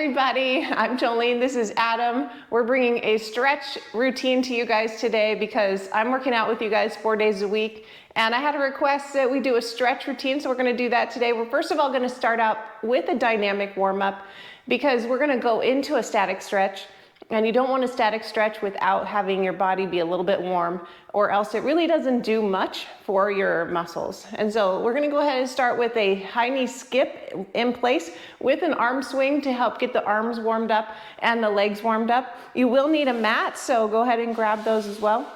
Everybody, I'm Jolene. This is Adam. We're bringing a stretch routine to you guys today because I'm working out with you guys 4 days a week, and I had a request that we do a stretch routine, so we're going to do that today. We're first of all going to start out with a dynamic warm-up because we're going to go into a static stretch, and you don't want a static stretch without having your body be a little bit warm, or else it really doesn't do much for your muscles. And so we're gonna go ahead and start with a high knee skip in place with an arm swing to help get the arms warmed up and the legs warmed up. You will need a mat, so go ahead and grab those as well.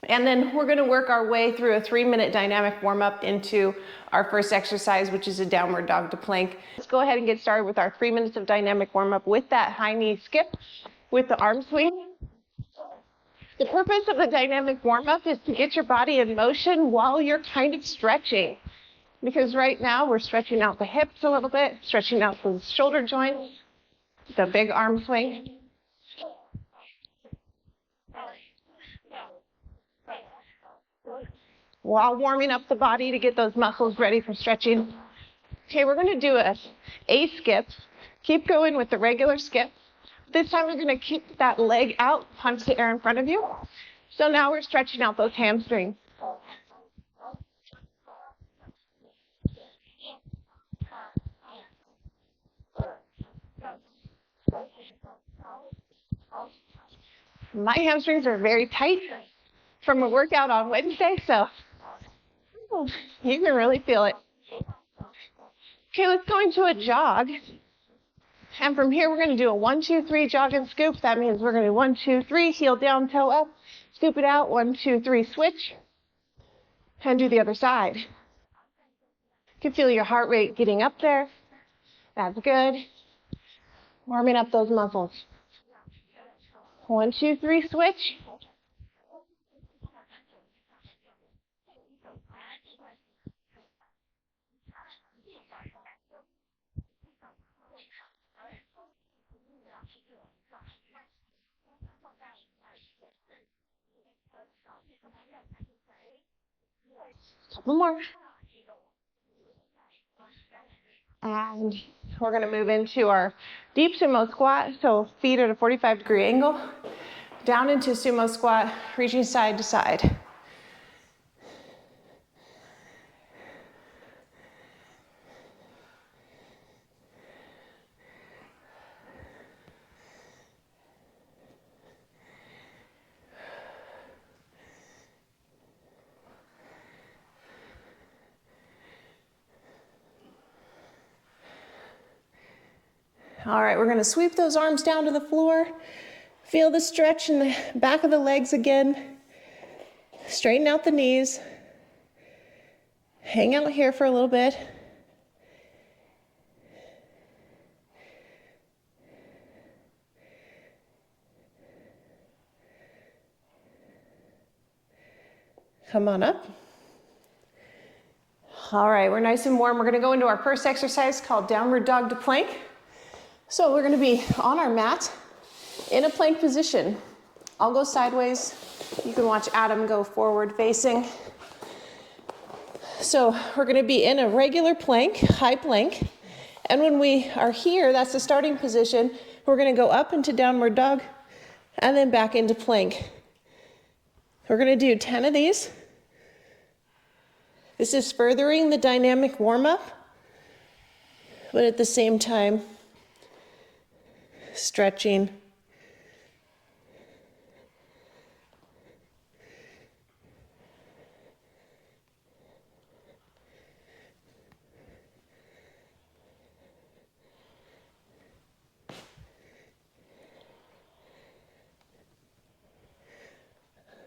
And then we're gonna work our way through a 3-minute dynamic warm-up into our first exercise, which is a downward dog to plank. Let's go ahead and get started with our 3 minutes of dynamic warm-up with that high knee skip with the arm swing. The purpose of the dynamic warm-up is to get your body in motion while you're kind of stretching. Because right now we're stretching out the hips a little bit, stretching out the shoulder joints, the big arm swing. While warming up the body to get those muscles ready for stretching. Okay, we're gonna do a skip. Keep going with the regular skip. This time you're gonna keep that leg out, punch the air in front of you. So now we're stretching out those hamstrings. My hamstrings are very tight from a workout on Wednesday, so you can really feel it. Okay, let's go into a jog. And from here, we're going to do a 1, 2, 3 jog and scoop. That means we're going to do 1, 2, 3, heel down, toe up, scoop it out, 1, 2, 3, switch, and do the other side. You can feel your heart rate getting up there. That's good. Warming up those muscles. 1, 2, 3, switch. Couple more. And we're going to move into our deep sumo squat. So feet at a 45-degree angle. Down into sumo squat, reaching side to side. All right, we're going to sweep those arms down to the floor. Feel the stretch in the back of the legs again. Straighten out the knees. Hang out here for a little bit. Come on up. All right, we're nice and warm. We're going to go into our first exercise called downward dog to plank. So we're going to be on our mat in a plank position. I'll go sideways. You can watch Adam go forward facing. So we're going to be in a regular plank, high plank. And when we are here, that's the starting position. We're going to go up into downward dog and then back into plank. We're going to do 10 of these. This is furthering the dynamic warm-up, but at the same time, stretching.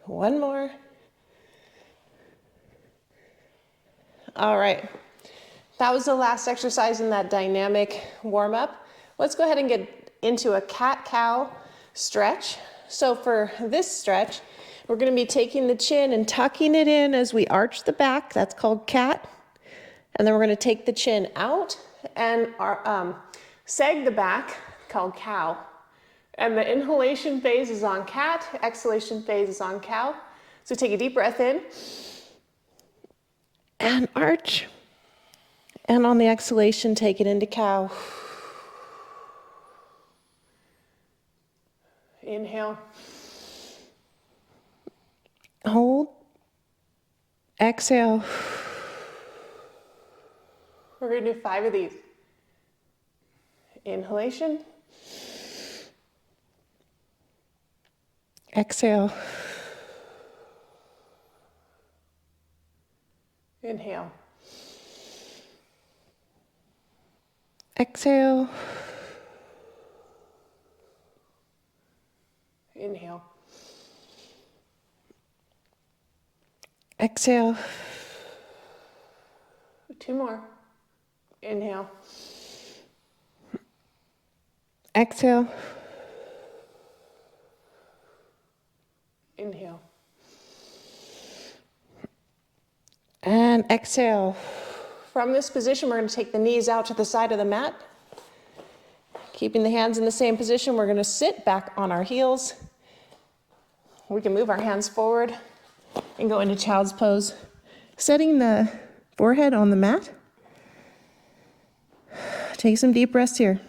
One more. All right. That was the last exercise in that dynamic warm-up. Let's go ahead and get into a cat-cow stretch. So for this stretch, we're going to be taking the chin and tucking it in as we arch the back. That's called cat. And then we're going to take the chin out and sag the back, called cow. And the inhalation phase is on cat, exhalation phase is on cow. So take a deep breath in and arch. And on the exhalation, take it into cow. Inhale. Hold. Exhale. We're going to do 5 of these. Inhalation. Exhale. Inhale. Exhale. Inhale. Exhale. 2 more. Inhale. Exhale. Inhale. And exhale. From this position, we're going to take the knees out to the side of the mat. Keeping the hands in the same position, we're going to sit back on our heels. We can move our hands forward and go into child's pose. Setting the forehead on the mat. Take some deep breaths here.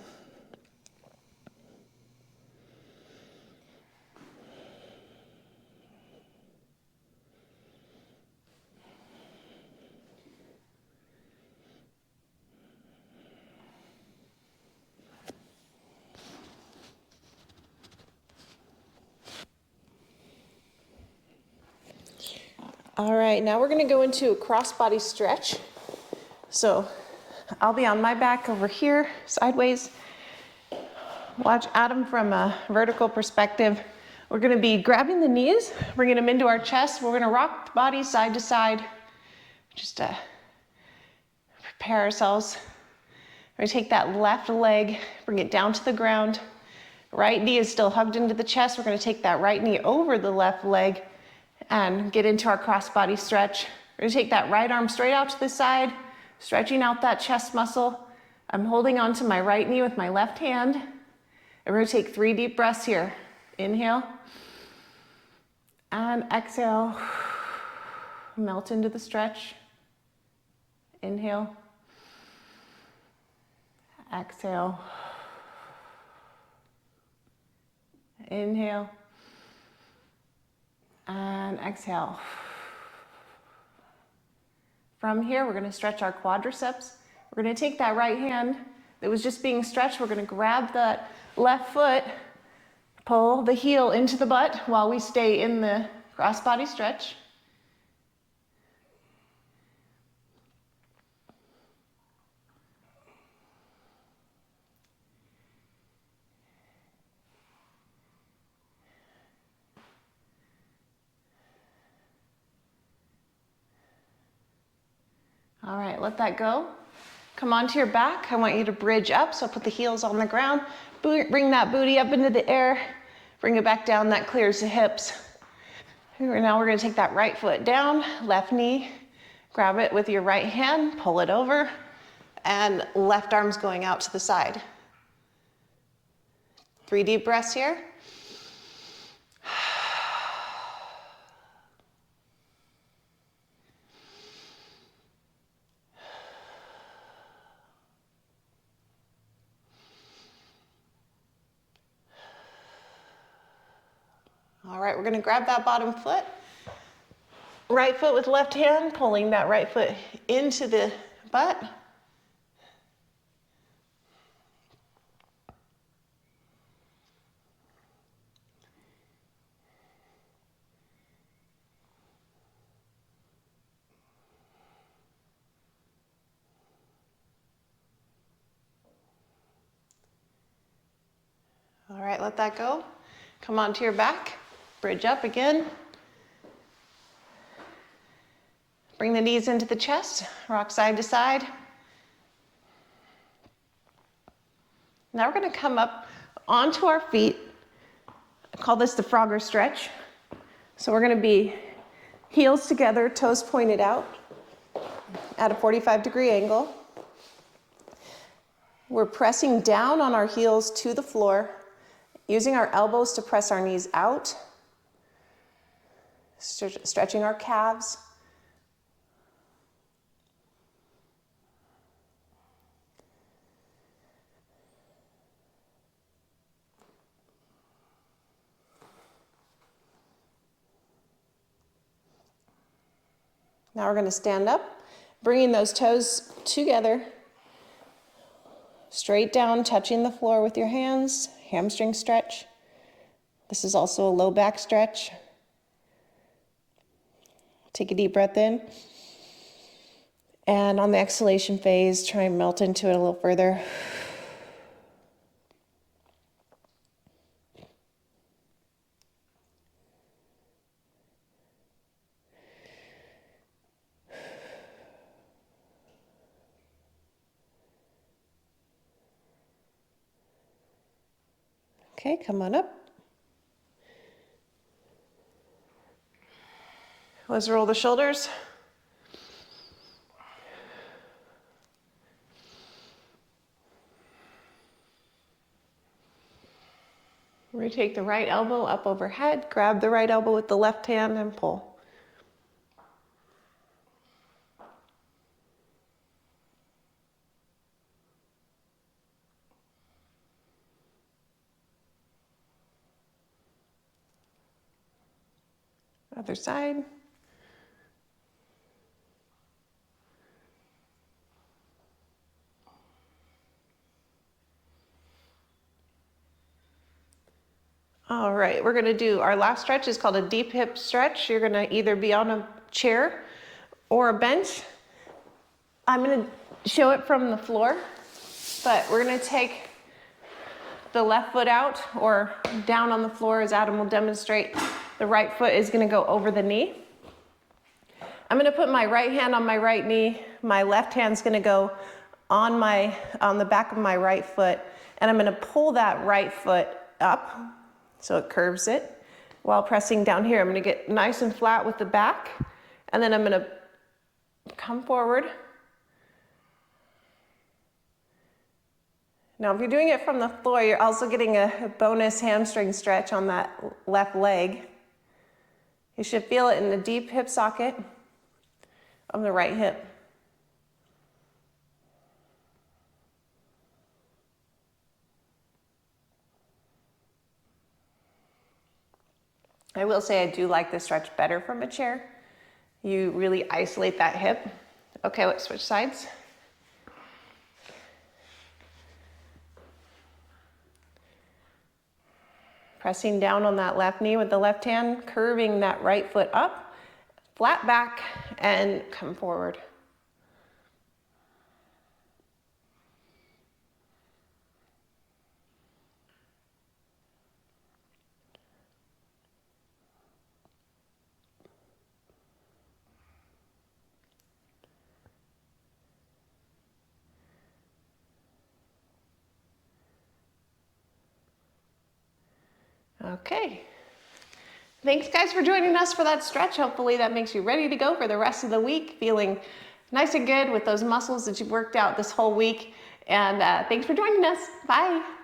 All right, now we're going to go into a cross-body stretch. So I'll be on my back over here, sideways. Watch Adam from a vertical perspective. We're going to be grabbing the knees, bringing them into our chest. We're going to rock the body side to side, just to prepare ourselves. We're going to take that left leg, bring it down to the ground. Right knee is still hugged into the chest. We're going to take that right knee over the left leg and get into our cross-body stretch. We're going to take that right arm straight out to the side, stretching out that chest muscle. I'm holding onto my right knee with my left hand. And we're going to take 3 deep breaths here. Inhale. And exhale. Melt into the stretch. Inhale. Exhale. Inhale. And exhale. From here, we're going to stretch our quadriceps. We're going to take that right hand that was just being stretched. We're going to grab that left foot, pull the heel into the butt while we stay in the cross-body stretch. All right, let that go. Come onto your back. I want you to bridge up, so put the heels on the ground. Bring that booty up into the air. Bring it back down, that clears the hips. Now we're gonna take that right foot down, left knee, grab it with your right hand, pull it over, and left arm's going out to the side. 3 deep breaths here. All right, we're gonna grab that bottom foot. Right foot with left hand, pulling that right foot into the butt. All right, let that go. Come onto your back, bridge up again. Bring the knees into the chest, rock side to side. Now we're gonna come up onto our feet. I call this the Frogger stretch. So we're gonna be heels together, toes pointed out at a 45-degree angle. We're pressing down on our heels to the floor, using our elbows to press our knees out, stretching our calves. Now we're gonna stand up, bringing those toes together, straight down, touching the floor with your hands, hamstring stretch. This is also a low back stretch. Take a deep breath in. And on the exhalation phase, try and melt into it a little further. Okay, come on up. Let's roll the shoulders. Rotate the right elbow up overhead, grab the right elbow with the left hand and pull. Other side. All right, we're gonna do our last stretch is called a deep hip stretch. You're gonna either be on a chair or a bench. I'm gonna show it from the floor, but we're gonna take the left foot out or down on the floor as Adam will demonstrate. The right foot is gonna go over the knee. I'm gonna put my right hand on my right knee. My left hand's gonna go on the back of my right foot, and I'm gonna pull that right foot up so it curves it. While pressing down here, I'm gonna get nice and flat with the back, and then I'm gonna come forward. Now, if you're doing it from the floor, you're also getting a bonus hamstring stretch on that left leg. You should feel it in the deep hip socket of the right hip. I will say I do like this stretch better from a chair. You really isolate that hip. Okay, let's switch sides. Pressing down on that left knee with the left hand, curving that right foot up, flat back, and come forward. Okay. Thanks guys for joining us for that stretch. Hopefully that makes you ready to go for the rest of the week, feeling nice and good with those muscles that you've worked out this whole week. And thanks for joining us. Bye.